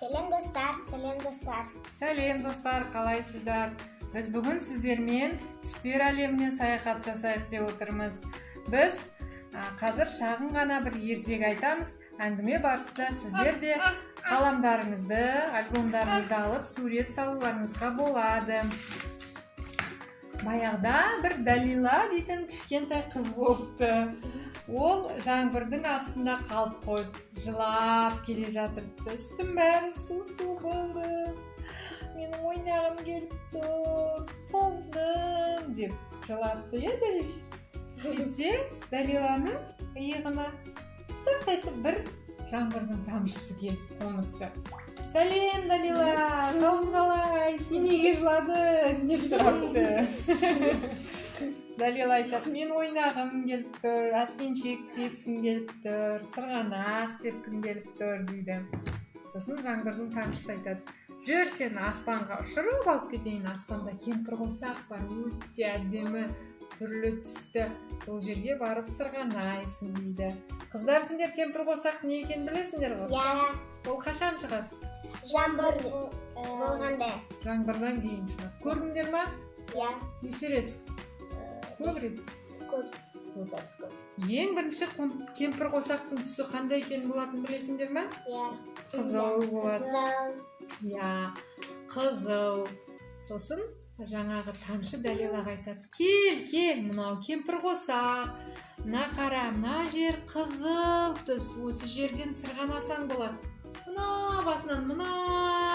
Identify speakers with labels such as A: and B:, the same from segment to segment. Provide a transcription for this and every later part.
A: Сәлем достар, қалайсыздар? Біз бүгін сіздермен түстер әлеміне саяхат жасайық деп отырмыз. Біз қазір шағын ғана бір ертегі айтамыз. Әңгіме барысында сіздер де қаламдарыңызды, альбомдарыңызды алып сурет салуларыңызға болады. Баяғыда бір Далила дейтін кішкентай қыз болыпты. Ол жаңбырдың астында қалып қойып, жылап келе жатырды. Үстім бәрі су болды. Мен ойнағым келіп тұр, тоңдым деп жылапты, Далиш. Сөйтсе, Далиланың иығына тық етіп бір жаңбырдың тамшысы келіп қоныпты. Сәлем, Далила, қалың қалай, сен неге жыладың деп сұрапты. Далила айтады, мен ойнағым келіп тұр, әткеншек тепкім келіп тұр, сырғанақ тепкім келіп тұр дейді. Сосын жаңбырдың тамшысы айтады, жүр сен аспанға ұшырып алып кетейін, аспанда кемпірқосақ бар, өте әдемі, түрлі түсті, сол жерге барып сырғанайсың дейді. Қыздар, сендер кемпірқосақ не екенін білесіңдер ғой?
B: Иә.
A: Ол қашан шығады?
B: Жаңбыр болғанда.
A: Жаңбырдан кейін шығады. Көрдіңдер ма?
B: Иә.
A: Неше рет? Көп рет?
B: Көп.
A: Ең бірінші кемпірқосақтың түсі қандай екенін болатын білесіңдер ме?
B: Иә.
A: Қызыл болады.
B: Қызыл.
A: Иә, қызыл. Сосын жаңағы тамшы Далилаға айтады, кел, мынау кемпірқосақ. Мына қара, мына жер қызыл түс. Осы жерден сырғанасаң болады. Мына басынан, мына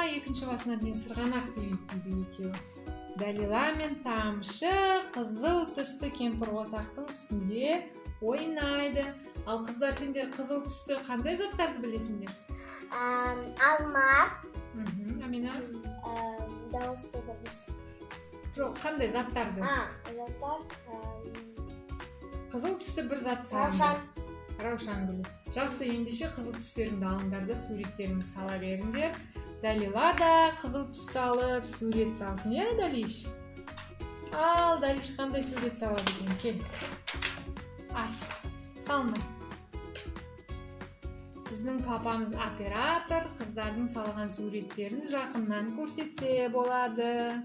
A: екінші басына дейін сырғанақ дейді екеуі. Далила мен тамшы қызыл түсті кемпірқосақтың үстінде ойнайды. Ал қыздар, сендер қызыл түсті қандай заттарды білесіңдер?
B: Алма.
A: Амина?
B: Дауысты дыбыс.
A: Жоқ, қандай заттарды?
B: Заттар.
A: Қызыл түсті бір зат салыңдар. Раушан гүлі. Жақсы, ендеше қызыл түстеріңді алыңдар да суреттеріңді сала беріңдер. Далила да қызыл түсті алып сурет салсын, е, Далиш? Ал, Далиш қандай сурет салады екен? Кел. Аш. Салма. Біздің папамыз оператор, қыздардың салған суреттерін жақыннан көрсетсе болады.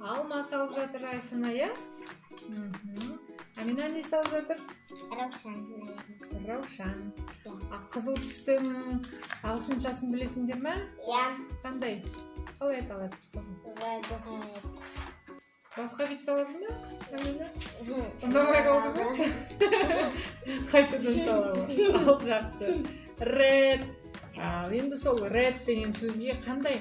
A: Алма салып жатыр Айсына, е? Амина не салып жатыр? Раушан. Қызыл түстің ағылшыншасын білесіңдер ме?
B: Иә.
A: Қандай? Қалай айталады қызыл? Басқа бет саласың ба? Амина? Ұнамай қалды ма? Қайтадан салады. Ал, жақсы. Ред. Енді сол ред деген сөзге қандай?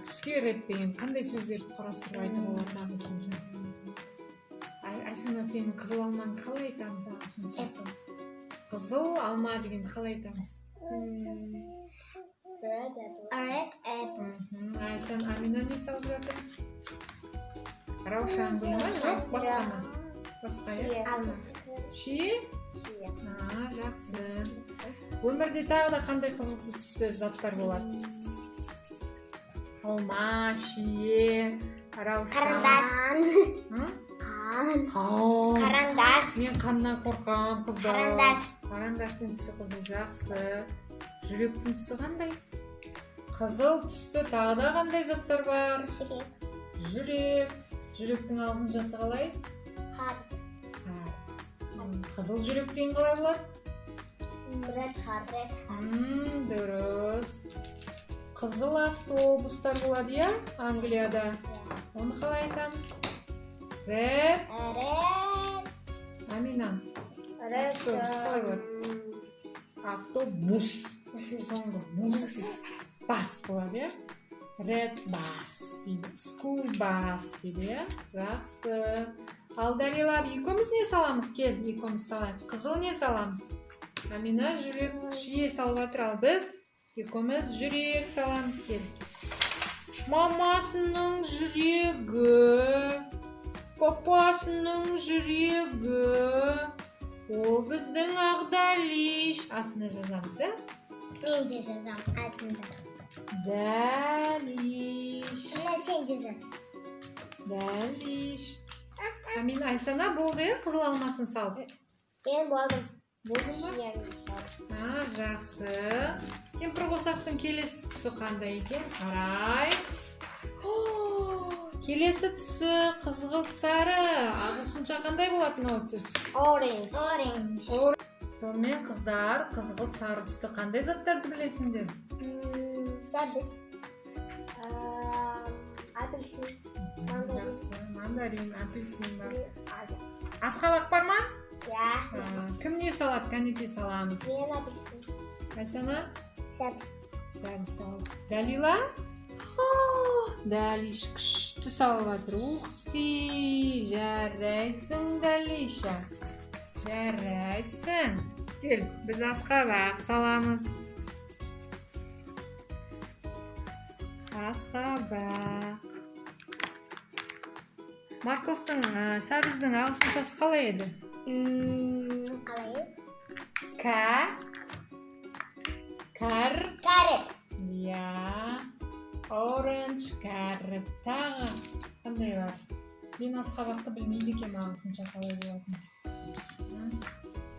A: Түске ред деген қандай сөздерді құрастырып айтуға болады ағылшынша? Айсына, сенің қызыл алманы қалай айтамыз ағылшынша? Қызыл алма деген қалай айтамыз?
B: Red apple.
A: Айсан, Амина не салып жатыр? Раушан гүлі ма? Жоқ, басқа ма? Басқа, е?
B: Алма.
A: Шие? Жақсы. Өмірде тағы да қандай қызыл түсті заттар болады? Алма, шие, раушан.
B: Қарандаш.
A: Мен қаннан қорқам, қыздар.
B: Қарандаш.
A: Қарандаштың түсі қызыл, жақсы. Жүректің түсі қандай? Қызыл түсті тағы да қандай заттар бар? Жүрек. Жүректің ағылшыншасы қалай?
B: Heart.
A: Қызыл жүрек деген қалай болады?
B: Red heart.
A: Дұрыс. Қызыл автобустар болады, иә? Англияда. Оны қалай айтамыз? Red. Амина. Автобус қалай болады? Автобус. Соңғы бус. Бас болады, е? Red bus дейді. School bus дейді, е? Жақсы. Ал Далила, екеуміз не саламыз? Кел, екеуміз салайық. Қызыл не саламыз? Амина жүрек шие салып жатыр, ал біз екеуміз жүрек саламыз, кел. Мамасының жүрегі, папасының жүрегі, ол біздің Ағдалиш. Астына жазамыз, да?
B: Мен де жазам, айтыңдар.
A: Далиш.
B: Сен де жаз.
A: Далиш. Амина, Айсана болды, қызыл алмасын салып.
B: Мен болдым.
A: Болдың ба? Жақсы. Кемпір қосақтың келесі түсі қандай екен? Қарайық. Келесі түсі қызғылт сары. Ағылшынша қандай болатын ол түс?
B: Orange.
A: Сонымен қыздар, қызғылт сары түсті қандай заттарды білесіңдер?
B: Сәбіз. Апельсин.
A: Мандарин, апельсин бар. Асқабақ бар ма? Кім не салады? Канепе саламыз.
B: Мен апельсин.
A: Айсана?
B: Сәбіз.
A: Сәбіз салды. Далила? Далиш күшті салып жатыр. Ухти! Жарайсың, Далиша. Жарайсың. Кел, біз асқабақ саламыз. Асқабақ. Марковтың, сәбіздің ағылшыншасы қалай еді?
B: Қалай?
A: Carrot. Я. Orange carrot. Тағы қандай бар? Мен асқабақты білмейді екем ағылшынша қалай болатын.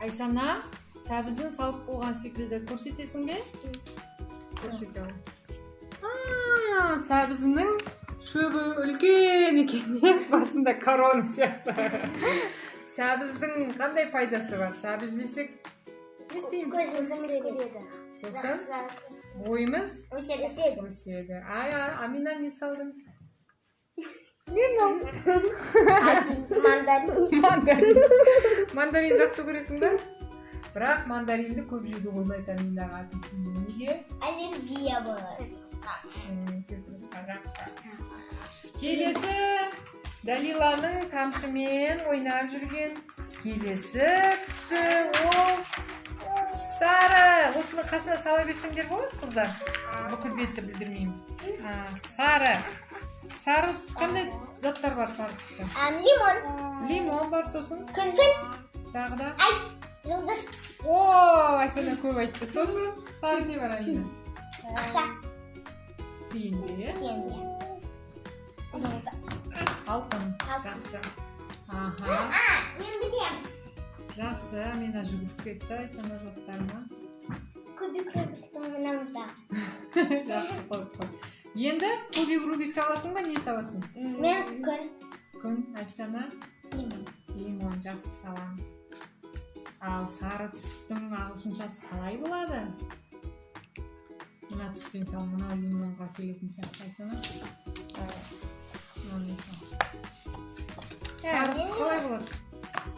A: Айсана, сәбізін салып болған секілді көрсетесің бе? Көрсете ал. Сәбізінің шөбі үлкен екен, басында корона сияқты. Сәбіздің қандай пайдасы бар? Сәбіз жесек не істейміз?
B: Көзіміз көреді.
A: Сосын бойымыз
B: Өседі.
A: Амина не салдың? Мандарин жақсы көресің бе? Бірақ мандаринді көп жеуге болмайды Аминаға апельсинді. Неге?
B: Аллергия болады.
A: Цитрусқа жақсы. Келесі Далиланың тамшымен ойнап жүрген келесі түсі ол сары. Осыны қасына сала берсеңдер болады, қыздар? Бүкіл бетті білдірмейміз. Сары. Сары қандай заттар бар сары түсті?
B: Лимон.
A: Лимон бар, сосын?
B: Күн.
A: Тағы да?
B: Жұлдыз.
A: Айсана көп айтты. Сосын сары не бар Амина?
B: Ақша.
A: Тиынды, е? Алтын. Жақсы.
B: Мен білем.
A: Жақсы, Амина жүгіріп кетті Айсана заттарына.
B: Кубик-рубиктің мынамызда.
A: Жақсы, қой. Енді кубик-рубик саласың ба, не саласың?
B: Мен күн.
A: Күн, Айсана?
B: Лимон.
A: Лимон, жақсы саламыз. Ал сары түстің ағылшыншасы қалай болады? Мына түспен сал, мына лимонға келетін сияқты Айсана. Сары түс қалай болады?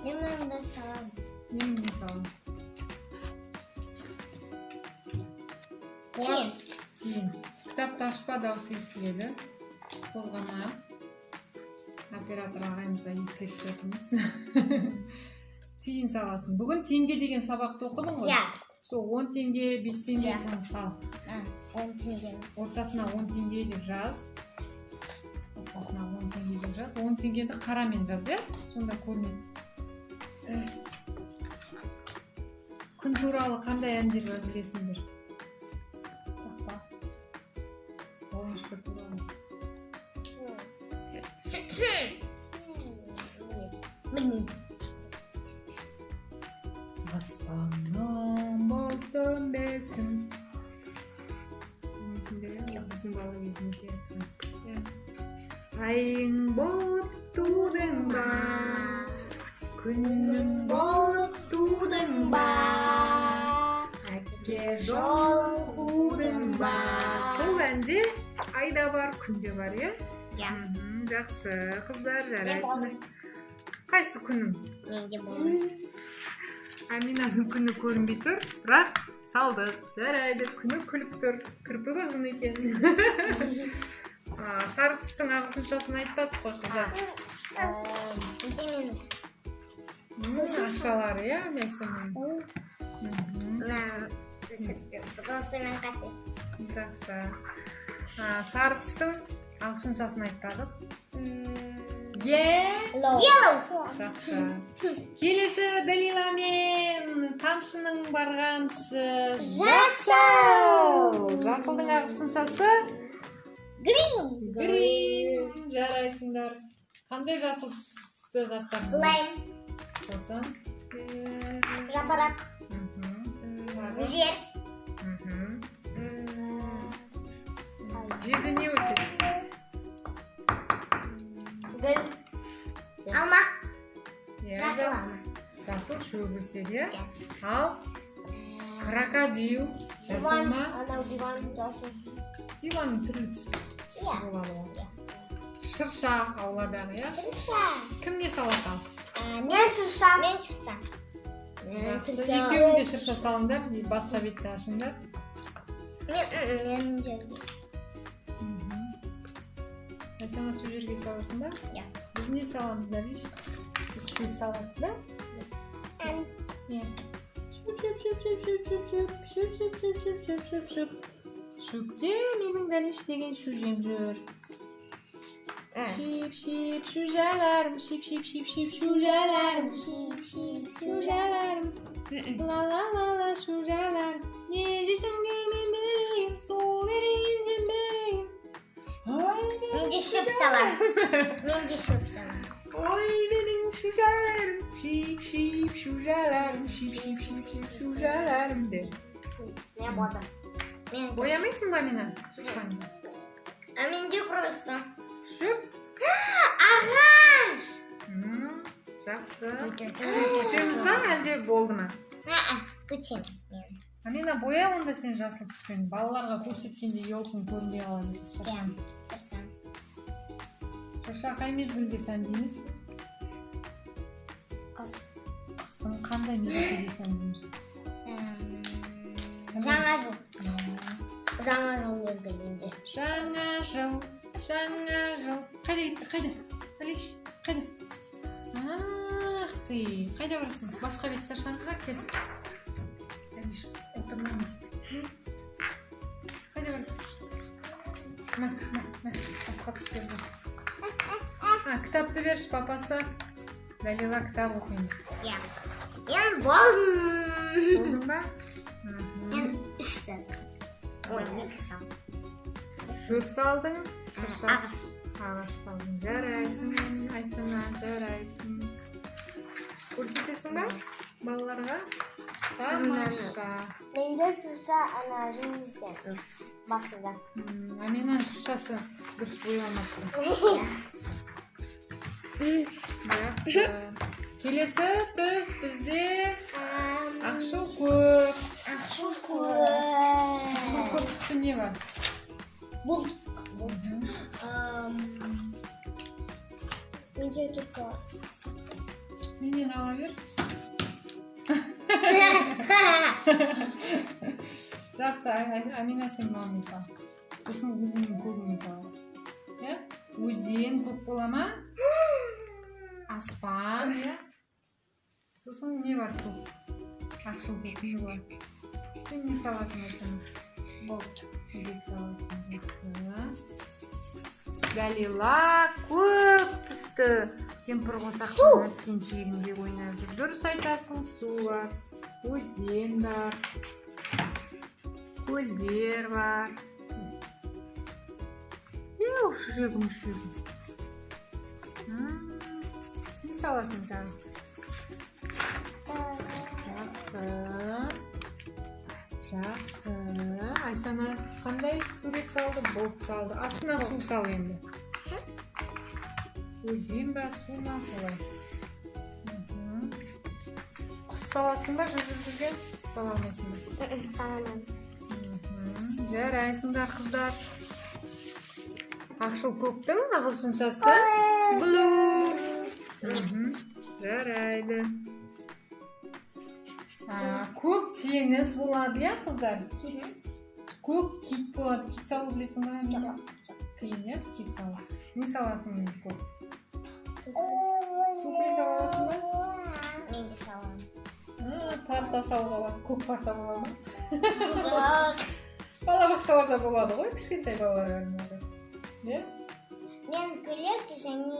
B: Лимонды саламыз.
A: Лимонды саламыз. Тиын. Кітапты ашпа, дауысы естіледі. Қозғама. Оператор ағайымызға ескертіп жатырмыз. Тиын саласын. Бүгін теңге деген сабақты оқыдың ғой? Сол 10 теңге, 5 теңге соны сал.
B: 10 теңге.
A: Ортасына 10 теңге деп жаз. 10 теңгені қарамен жаз, е? Сонда көрінеді. Күн туралы қандай әндер бар білесіңдер? Солнышко туралы. Аспаннан болдым бесін. Біздің бала кезімізде. Айың болып тудың ба, күнің болып тудың ба, әкке жол қудың ба. Сол әнде айда бар, күнде бар, е? Жақсы, қыздар, жарайсыңдар. Қайсы күнің?
B: Менде болмайды.
A: Аминаның күні көрінбей тұр, бірақ салдық. Жарайды, күні күліп тұр. Кірпігі ұзын екен. Сары түстің ағылшыншасын айтпадық қой, қыздар. Ақшалары, е, Айсана?
B: Осымен қатесіз.
A: Жақсы. Сары түстің ағылшыншасын айтпадық.
B: Yellow.
A: Жақсы. Келесі Далиламен тамшының барған түсі жасыл. Жасылдың ағылшыншасы? Green. Жарайсыңдар. Қандай жасыл түсті заттар?
B: Lime.
A: Сосын?
B: Жапырақ. Жер.
A: Жерде не өседі?
B: Гүл. Алма.
A: Иә,
B: Жасыл алма.
A: жасыл шөп өседі, иә?
B: Иә.
A: Ал крокодил жасыл ма?
B: Анау диван жасыл.
A: Диванның түрлі түсті болады ғой. Шырша ауладағы, иә?
B: Шырша.
A: Кім не салады ал?
B: Мен шырша. Мен шырша.
A: Екеуің де шырша салыңдар, басқа бетті ашыңдар.
B: Мен жерге.
A: Айсана су жерге саласың ба?
B: Иә.
A: Біз не саламыз, Дариш? Біз шөп саламыз, да? Шөп. Шөпте менің Дариш деген шу жем жүр. Шип, шужаларым, шип, шужаларым, шужаларым. Ла-ла-ла-ла, шужаларым. Не жесем көрмен берейін, сол берейін деп берейін.
B: Мен де шөп салам.
A: Ой, менің шужаларым, шип, шужаларым, шип, шужаларым деп.
B: Мен бодым.
A: Боямайсың ба мені? Шыршаны.
B: Менде просто.
A: Шөп?
B: Ағаш!
A: Жақсы. Күтеміз ба, әлде болды ма?
B: Күтеміз мен.
A: Амина, боя онда сен жасыл түспен. Балаларға көрсеткенде елкін көрінбей қалады дейді шыршаны. Шырша қай мезгілде сәндейміз? Қыстың қандай мезгілде сәндейміз?
B: Жаңа жыл. Жаңа жыл мезгілінде.
A: Жаңа жыл. Қайда? Алиш, қайда? Ах ты, қайда барасың? Басқа бетті ашамыз ба? Кел. Алиш, отырмын есті. Қайда барасың? Басқа түстерді. Кітапты берші папасы. Далила кітап оқиын.
B: Мен болдым.
A: Болдың ба?
B: Мен үшті. Ой, екі сал.
A: Шөп салдың?
B: Ағаш.
A: Ағаш салдың. Жарайсың, Айсана, жарайсың. Көрсетесің ба балаларға? Тамаша.
B: Менде шырша ана жүзді. Басында.
A: Аминан шыршасы дұрыс боялмапты. Жақсы. Келесі түс бізде ақшыл көк.
B: Ақшыл
A: Ақшыл көк түсті не бар?
B: Бұлт. Менде только...
A: Менен ала бер. Жақсы, Амина сен маған сал. Сосын өзіңнің көгіңе саласың. Өзен көк бола ма? Аспан, сосын не бар көк? Ақшыл көк не бар? Сен не саласың Айсана?
B: Бұлт.
A: Бұлт саласың. Далила көк түсті. Кемпір қосақтың өткен жерінде ойнап жүр. Дұрыс айтасың, су бар, өзен бар, көлдер бар. Жүрегім. Не саласың тағы? Жақсы. Айсана қандай сурет салды? Бұлт салды. Астына су сал енді. Өзен ба, су ма, солай. Құс саласың ба, жүзіп жүрген? Сала алмайсың ба?
B: Саламын.
A: Жарайсыңдар, қыздар. Ақшыл көктің ағылшыншасы blue. Жарайды. Көк теңіз болады, иә, қыздар? Көк кит болады. Кит салу білесің ба? Қиын, иә, кит салу. Не саласың енді көк? Көпірі саласың ба?
B: Мен де саламын.
A: Парта салуға бар. Көк парта болады ма?
B: Жоқ.
A: Балабақшаларда болады ғой, кішкентай балалар арнады. Не?
B: Мен көйлек және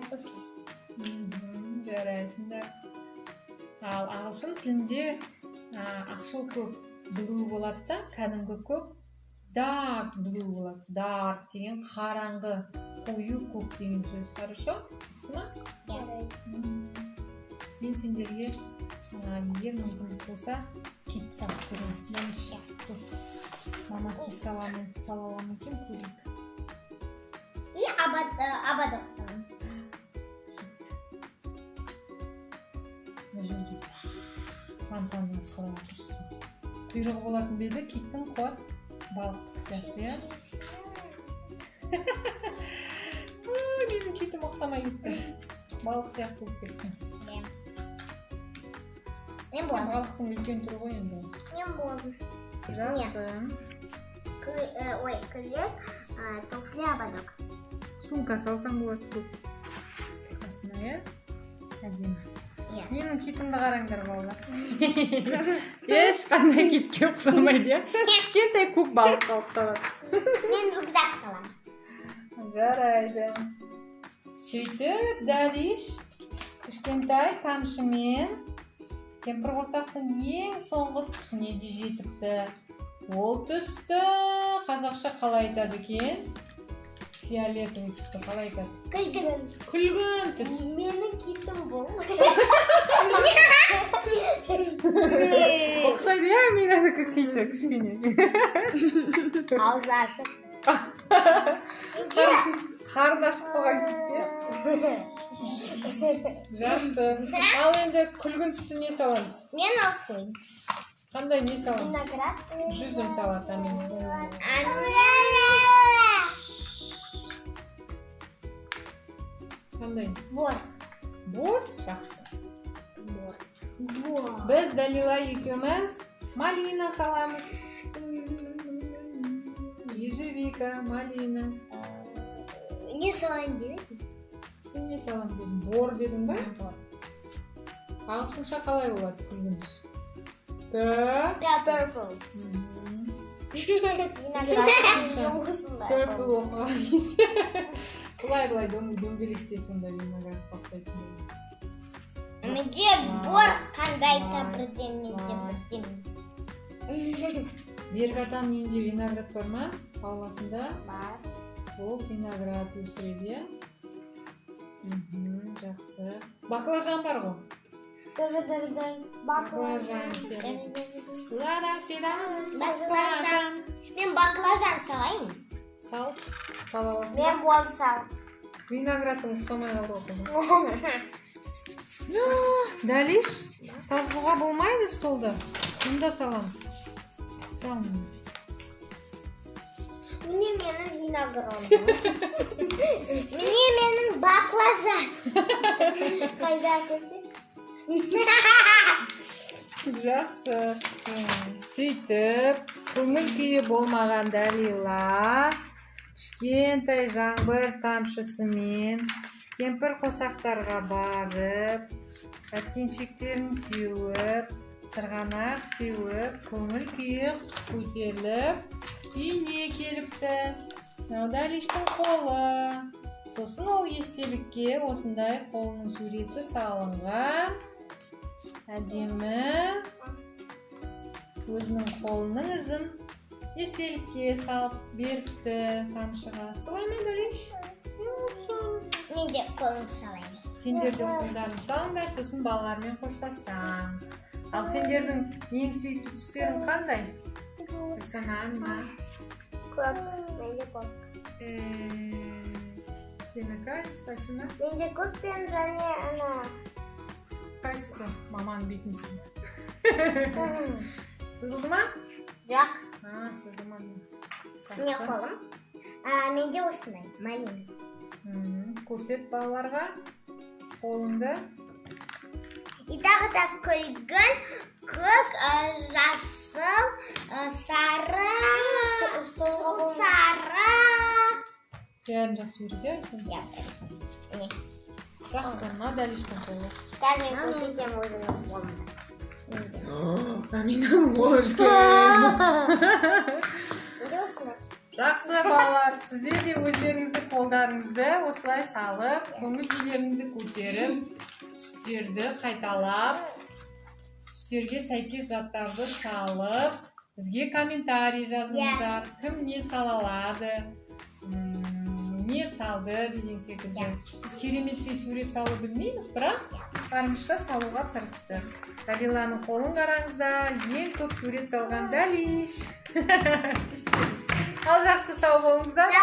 B: туфли.
A: Жарайсыңдар. Ал ағылшын тілінде ақшыл көк blue болады да, кәдімгі көк dark blue болады. Dark деген қараңғы, қою көк деген сөз. Хорошо? Сына?
B: Жарайды.
A: Мен сендерге Егер мүмкіндік болса кит салып көрейін. Мама кит сала аламын екен, көрейік.
B: И ободок салам.
A: Мына жерде фонтанның қалай тұрсын. Құйрығы болатын беді, киттің қуат балықтық сияқты, иә? Менің китім ұқсамай кетті. Балық сияқты болып кетті.
B: Мен болдым.
A: Балықтың үлкен түрі ғой енді.
B: Мен болдым.
A: Жақсы.
B: Ой, көйлек, туфли, ободок.
A: Сумка салсаң болады көп. Қасына, иә? Әдемі. Менің китімді қараңдар балалар. Ешқандай китке ұқсамайды, иә? Кішкентай көк балыққа ұқсалады.
B: Мен рюкзак салам.
A: Жарайды. Сөйтіп, Дәлиш кішкентай тамшымен кемпірқосақтың ең соңғы түсіне де жетіпті. Ол түсті қазақша қалай айтады екен? Фиолетовый түсті қалай айтады?
B: Күлгін.
A: Күлгін түс.
B: Менің китім бұл.
A: Ұқсайды, иә? Менікі киті кішкене.
B: Аузы ашық.
A: Қарын ашық болған кит, иә? Жақсы. Ал енді күлгін түсті не саламыз?
B: Мен оқиын.
A: Қандай не саламыз?
B: Виноград.
A: Жүзім салат. Қандай?
B: Бор.
A: Бор? Жақсы.
B: Бор.
A: Біз Далила екеуміз малина саламыз. Ежевика, малина.
B: Не салайын деп?
A: Сен не салам дедің? Бор дедің ба? Ағылшынша қалай болады күлгін түс?
B: Purple.
A: Purple оқыған кезде. Бұлай дөңгелекте сонда виноград бақтайтын.
B: Менде бор қандайда бірдеме.
A: Бергатан үйінде виноград бар ма? Ауласында?
B: Бар.
A: Ол виноград өсіреді. Жақсы. Баклажан бар ғой? Баклажан. Баклажан.
B: Мен баклажан салайын.
A: Сал. Сал аласың.
B: Мен бор сал.
A: Виноградтың ұқсамай қалды оқыды. Дәлиш, сазуға болмайды столда. Мұнда саламыз. Салмын.
B: Міне менің виноградым. Міне менің баклажан. Қайда көрсек?
A: Жақсы. Сөйтіп, көңіл күйі болмаған Далила кішкентай жаңбыр тамшысымен кемпір қосақтарға барып, әткеншектерін теуіп, сырғанақ теуіп, көңіл күйі көтеріліп, үйіне келіпті. Далиштің қолы. Сосын ол естелікке осындай қолының суреті салынған. Әдемі өзінің қолының ізін естелікке салып беріпті тамшыға. Солай ма, Далиш?
B: Мен де қолымды салайын.
A: Сендер де қолдарын салыңдар, сосын балалармен қоштасамыз. Ал сендердің ең сүйікті түстерің қандай? Сана, мина.
B: Көк. Менде көк.
A: Сенікі, Сасина?
B: Менде көк пен және ана.
A: Қайсысы? Маманың бетін сізді. Сызылды ма?
B: Жоқ.
A: Сызылмады.
B: Не қолым? Менде осындай, малина.
A: Көрсет балаларға қолыңды.
B: И тағы да күлгін, көк, жасыл, сары, қызыл сары.
A: Бәрін жақсы үйретесің.
B: Не?
A: Жақсы, мына Далиштің қолы.
B: Мен көрсетем өзімнің қолымды.
A: Менің үлкен.
B: Менде осындай.
A: Жақсы балалар, сіздер де өздеріңізді қолдарыңызды осылай салып, көңіл күйлеріңізді көтеріп, түстерді қайталап, түстерге сәйкес заттарды салып, бізге комментарий жазыңыздар. Кім не сала алады, не салды деген секілді. Біз кереметтей сурет салу білмейміз, бірақ барымызша салуға тырысты. Далиланың қолын қараңыздар, ең көп сурет салған Далиш. Ал жақсы сау болыңыздар.